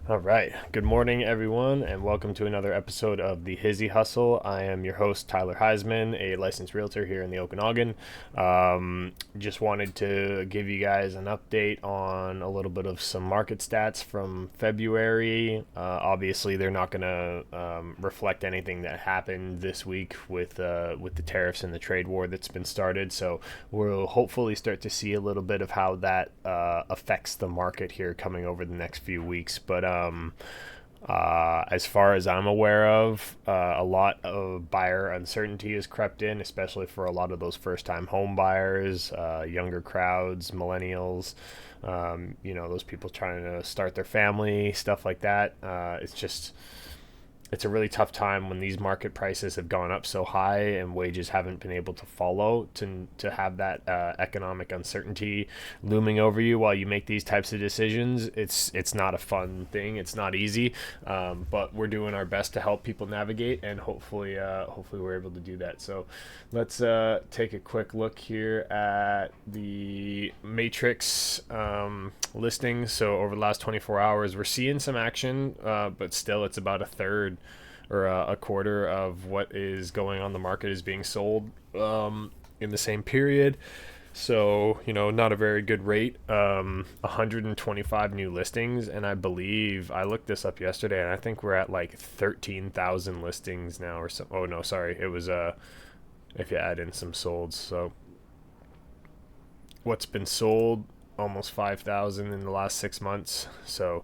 All right. Good morning, everyone, and welcome to another episode of the Hizzy Hustle. I am your host, Tyler Heisman, a licensed realtor here in the Okanagan. Just wanted to give you guys an update on a little bit of some market stats from February. Obviously, they're not going to reflect anything that happened this week with the tariffs and the trade war that's been started. So we'll hopefully start to see a little bit of how that affects the market here coming over the next few weeks. But as far as I'm aware of, a lot of buyer uncertainty has crept in, especially for a lot of those first-time home buyers, younger crowds, millennials. Those people trying to start their family, stuff like that. It's a really tough time when these market prices have gone up so high and wages haven't been able to follow to have that economic uncertainty looming over you while you make these types of decisions. It's not a fun thing. It's not easy, but we're doing our best to help people navigate, and hopefully we're able to do that. So let's take a quick look here at the matrix listings. So over the last 24 hours, we're seeing some action, but still it's about a third or a quarter of what is going on the market is being sold in the same period. So, not a very good rate. 125 new listings, and I believe I looked this up yesterday, and I think we're at like 13,000 listings now, or so. Oh no, sorry, it was if you add in some solds. So, what's been sold? Almost 5,000 in the last 6 months. So,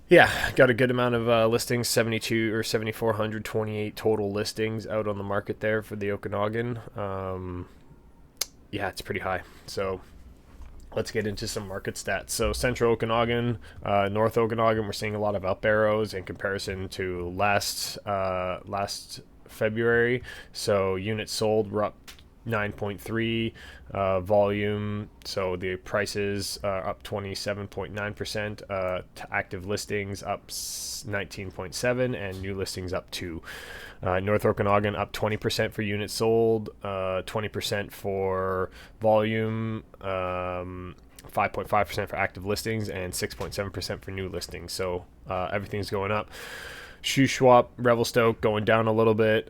yeah, got a good amount of listings, 72 or 7,428 total listings out on the market there for the Okanagan. Yeah, it's pretty high. So let's get into some market stats. So Central Okanagan, North Okanagan, we're seeing a lot of up arrows in comparison to last February. So units sold were up 9.3, volume, so the prices are up 27.9%, to active listings up 19.7, and new listings up 2. North Okanagan up 20% for units sold, 20% for volume, 5.5% for active listings, and 6.7% for new listings. So everything's going up. Shuswap, Revelstoke going down a little bit.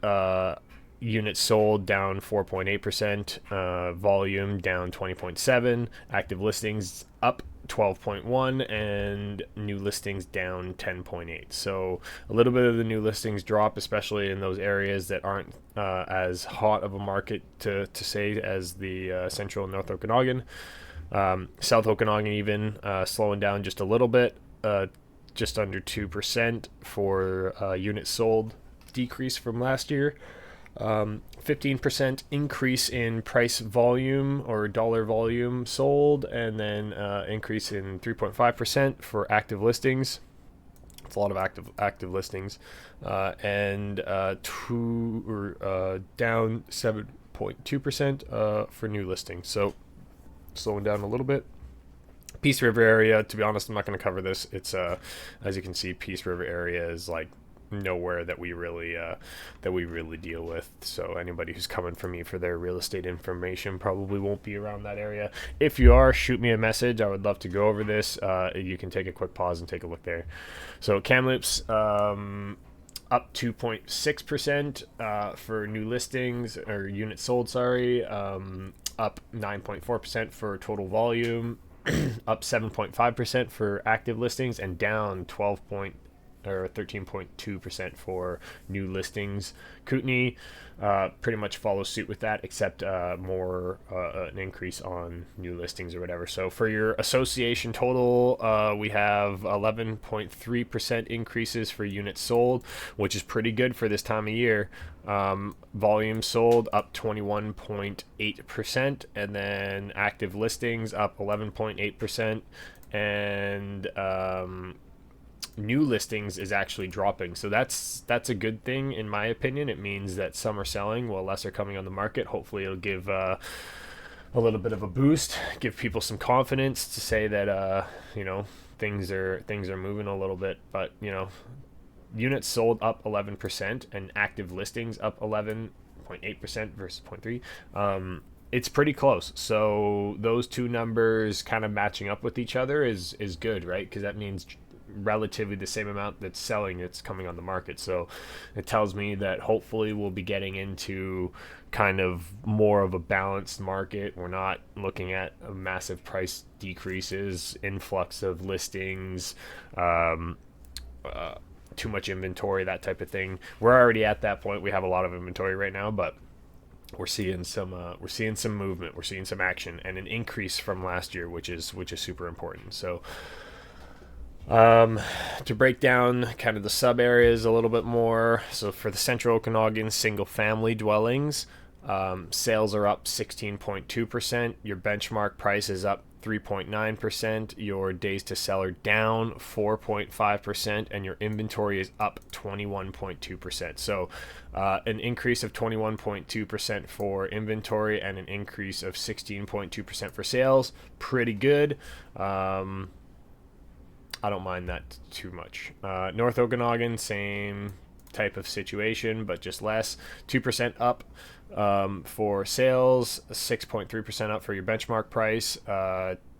Units sold down 4.8%, volume down 20.7, active listings up 12.1, and new listings down 10.8. So a little bit of the new listings drop, especially in those areas that aren't as hot of a market to say as the Central and North Okanagan. South Okanagan even slowing down just a little bit, just under 2% for units sold, decrease from last year. 15% increase in price volume or dollar volume sold, and then increase in 3.5% for active listings. It's a lot of active listings, and down 7.2% for new listings. So slowing down a little bit. Peace River area, to be honest, I'm not going to cover this. It's as you can see, Peace River area is like nowhere that we really deal with. So anybody who's coming for me for their real estate information probably won't be around that area. If you are, shoot me a message. I would love to go over this. You can take a quick pause and take a look there. So Kamloops up 2.6% for new listings or units sold. Sorry, up 9.4% for total volume. Up 7.5% for active listings, and down 13.2% for new listings. Kootenay pretty much follows suit with that, except more an increase on new listings or whatever. So for your association total, we have 11.3% increases for units sold, which is pretty good for this time of year. Volume sold up 21.8%, and then active listings up 11.8%, and new listings is actually dropping. So that's a good thing in my opinion. It means that some are selling while less are coming on the market. Hopefully it'll give a little bit of a boost, give people some confidence to say that things are moving a little bit. But units sold up 11% and active listings up 11.8% versus 0.3. It's pretty close. So those two numbers kind of matching up with each other is good, right? Because that means relatively the same amount that's selling that's coming on the market. So it tells me that hopefully we'll be getting into kind of more of a balanced market. We're not looking at a massive price decreases, influx of listings, too much inventory, that type of thing. We're already at that point. We have a lot of inventory right now, but we're seeing some movement. We're seeing some action and an increase from last year, which is super important. So to break down kind of the sub areas a little bit more. So for the Central Okanagan single family dwellings, sales are up 16.2%. Your benchmark price is up 3.9%. Your days to sell are down 4.5%, and your inventory is up 21.2%. So an increase of 21.2% for inventory and an increase of 16.2% for sales. Pretty good. I don't mind that too much. North Okanagan, same type of situation, but just less. 2% up for sales, 6.3% up for your benchmark price,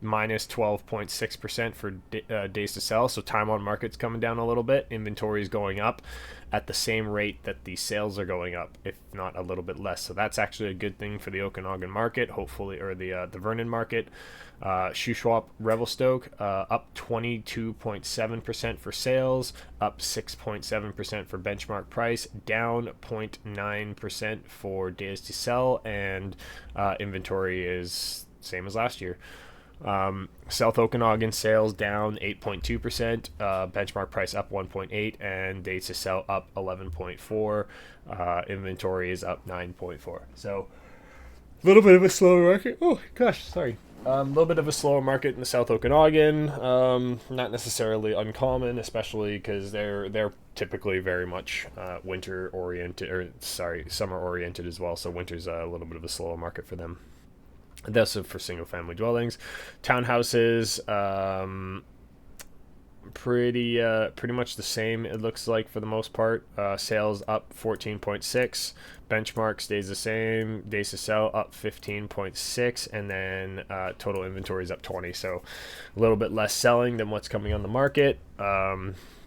minus 12.6% for days to sell. So time on market's coming down a little bit. Inventory is going up at the same rate that the sales are going up, if not a little bit less. So that's actually a good thing for the Okanagan market, hopefully, or the Vernon market. Shuswap Revelstoke up 22.7% for sales, up 6.7% for benchmark price, down 0.9% for days to sell, and inventory is same as last year. South Okanagan sales down 8.2%, benchmark price up 1.8, and days to sell up 11.4. Inventory is up 9.4. So a little bit of a slower market. Oh gosh, sorry. A little bit of a slower market in the South Okanagan. Not necessarily uncommon, especially because they're typically very much winter oriented, or summer oriented as well. So winter's a little bit of a slower market for them. That's for single family dwellings. Townhouses, pretty much the same, it looks like, for the most part. Sales up 14.6, benchmark stays the same, days to sell up 15.6, and then total inventory is up 20. So a little bit less selling than what's coming on the market,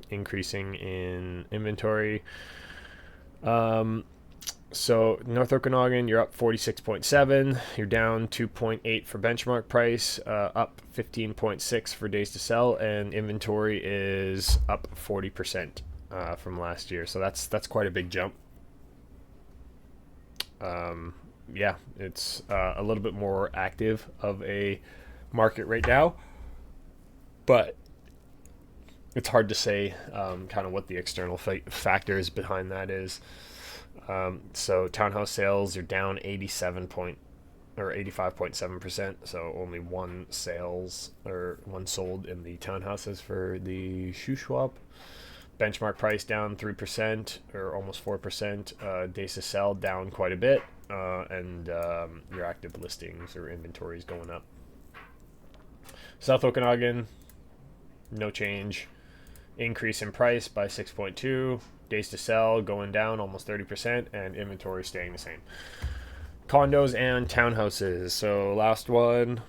increasing in inventory. So North Okanagan, you're up 46.7. You're down 2.8 for benchmark price, up 15.6 for days to sell, and inventory is up 40% from last year. So that's quite a big jump. Yeah, it's a little bit more active of a market right now, but it's hard to say kind of what the external factors behind that is. So townhouse sales are down 85.7%. So only one sold in the townhouses for the Shuswap. Benchmark price down 3% or almost 4%. Days to sell down quite a bit, and your active listings or inventory is going up. South Okanagan, no change. Increase in price by 6.2. Days to sell going down almost 30%, and inventory staying the same. Condos and townhouses. So last one,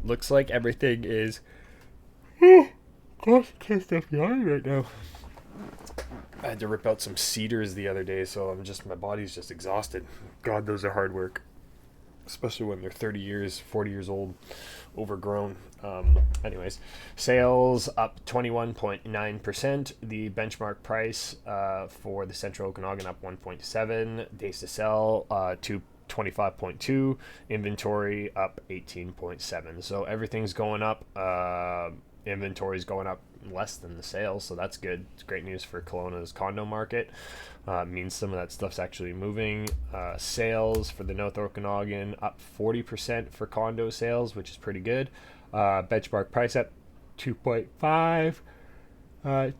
looks like everything is. Gosh, I can't stop yawning right now. I had to rip out some cedars the other day, so my body's just exhausted. God, those are hard work, especially when they're 30 years, 40 years old, overgrown. Anyways, sales up 21.9%. The benchmark price for the Central Okanagan up 1.7. Days to sell 25.2. Inventory up 18.7. So everything's going up. Inventory's going up less than the sales, so that's good. It's great news for Kelowna's condo market. Means some of that stuff's actually moving. Sales for the North Okanagan up 40% for condo sales, which is pretty good. Benchmark price up 2.5.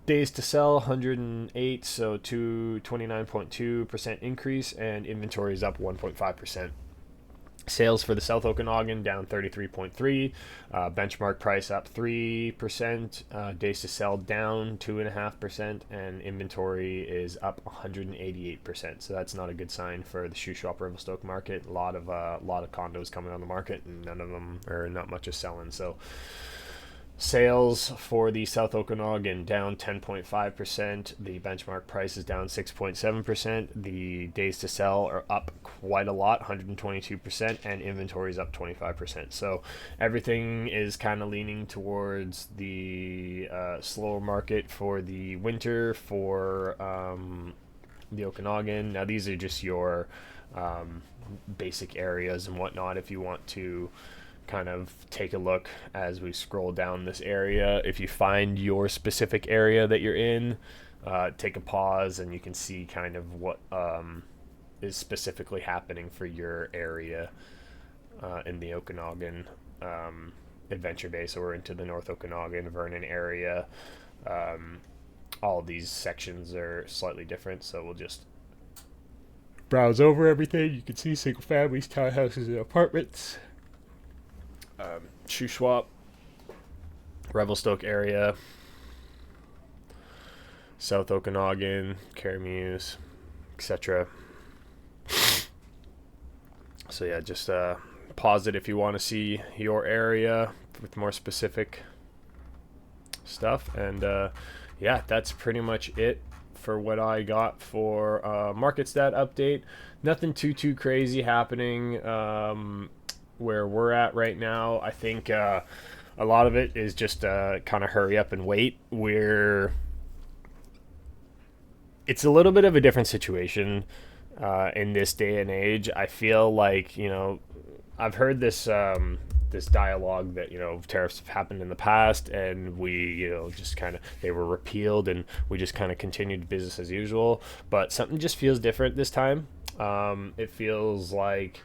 Days to sell 108, so 29.2% increase, and inventory is up 1.5%. Sales for the South Okanagan down 33.3, benchmark price up 3%, days to sell down 2.5%, and inventory is up 188%. So that's not a good sign for the Shuswap Revelstoke market. A lot of condos coming on the market, and none of them, or not much is selling. So Sales for the South Okanagan down 10.5%. The benchmark price is down 6.7%. The days to sell are up quite a lot, 122%, and inventory is up 25%. So everything is kind of leaning towards the slower market for the winter for the Okanagan. Now, these are just your basic areas and whatnot. If you want to kind of take a look as we scroll down this area, if you find your specific area that you're in, take a pause and you can see kind of what is specifically happening for your area in the Okanagan Adventure Bay. So we're into the North Okanagan, Vernon area. All of these sections are slightly different, so we'll just browse over everything. You can see single families, townhouses, and apartments. Shuswap, Revelstoke area, South Okanagan, Caramuse, etc. So yeah, just pause it if you want to see your area with more specific stuff. And yeah, that's pretty much it for what I got for market stat update. Nothing too crazy happening where we're at right now. I think a lot of it is just kind of hurry up and wait. It's a little bit of a different situation in this day and age. I feel like, I've heard this this dialogue that, tariffs have happened in the past and we, just kind of, they were repealed and we just kind of continued business as usual. But something just feels different this time. It feels like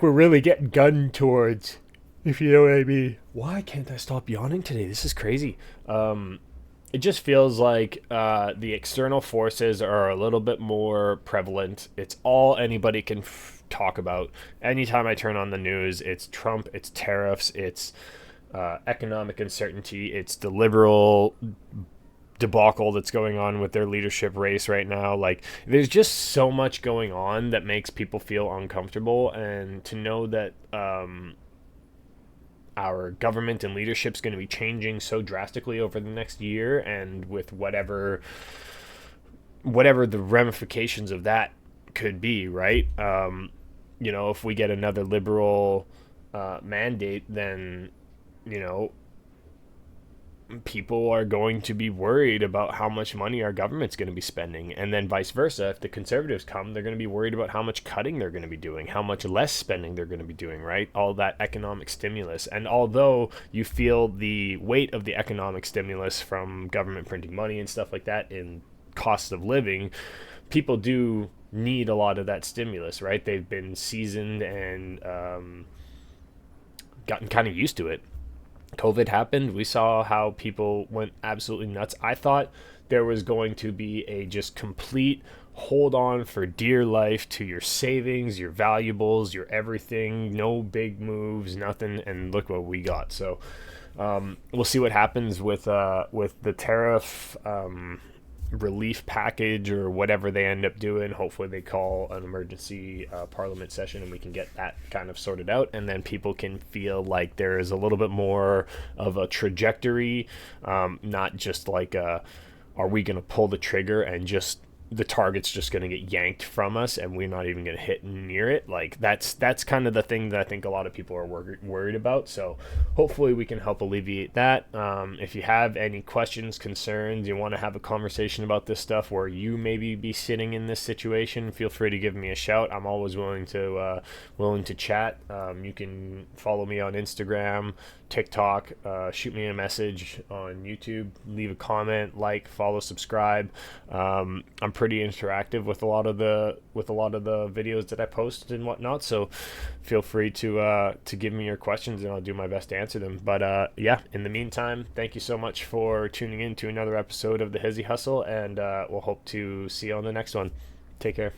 we're really getting gunned towards, if you know what I mean. Why can't I stop yawning today? This is crazy. It just feels like the external forces are a little bit more prevalent. It's all anybody can talk about. Anytime I turn on the news, it's Trump, it's tariffs, it's economic uncertainty, it's the liberal debacle that's going on with their leadership race right now. Like, there's just so much going on that makes people feel uncomfortable, and to know that our government and leadership is going to be changing so drastically over the next year, and with whatever the ramifications of that could be, right? If we get another liberal mandate, then people are going to be worried about how much money our government's going to be spending. And then vice versa, if the conservatives come, they're going to be worried about how much cutting they're going to be doing, how much less spending they're going to be doing, right? All that economic stimulus. And although you feel the weight of the economic stimulus from government printing money and stuff like that in cost of living, people do need a lot of that stimulus, right? They've been seasoned and gotten kind of used to it. COVID happened. We saw how people went absolutely nuts. I thought there was going to be a just complete hold on for dear life to your savings, your valuables, your everything. No big moves, nothing. And look what we got. So we'll see what happens with the tariff relief package or whatever they end up doing. Hopefully they call an emergency parliament session and we can get that kind of sorted out, and then people can feel like there is a little bit more of a trajectory, not just like are we going to pull the trigger and just the target's just going to get yanked from us and we're not even going to hit near it. Like that's kind of the thing that I think a lot of people are worried about. So hopefully we can help alleviate that. If you have any questions, concerns, you want to have a conversation about this stuff where you maybe be sitting in this situation, feel free to give me a shout. I'm always willing to chat. You can follow me on Instagram, TikTok, shoot me a message on YouTube, leave a comment, follow, subscribe. I'm pretty interactive with a lot of the videos that I post and whatnot, so feel free to give me your questions and I'll do my best to answer them. But yeah, in the meantime, thank you so much for tuning in to another episode of the Hizzy Hustle, and we'll hope to see you on the next one. Take care.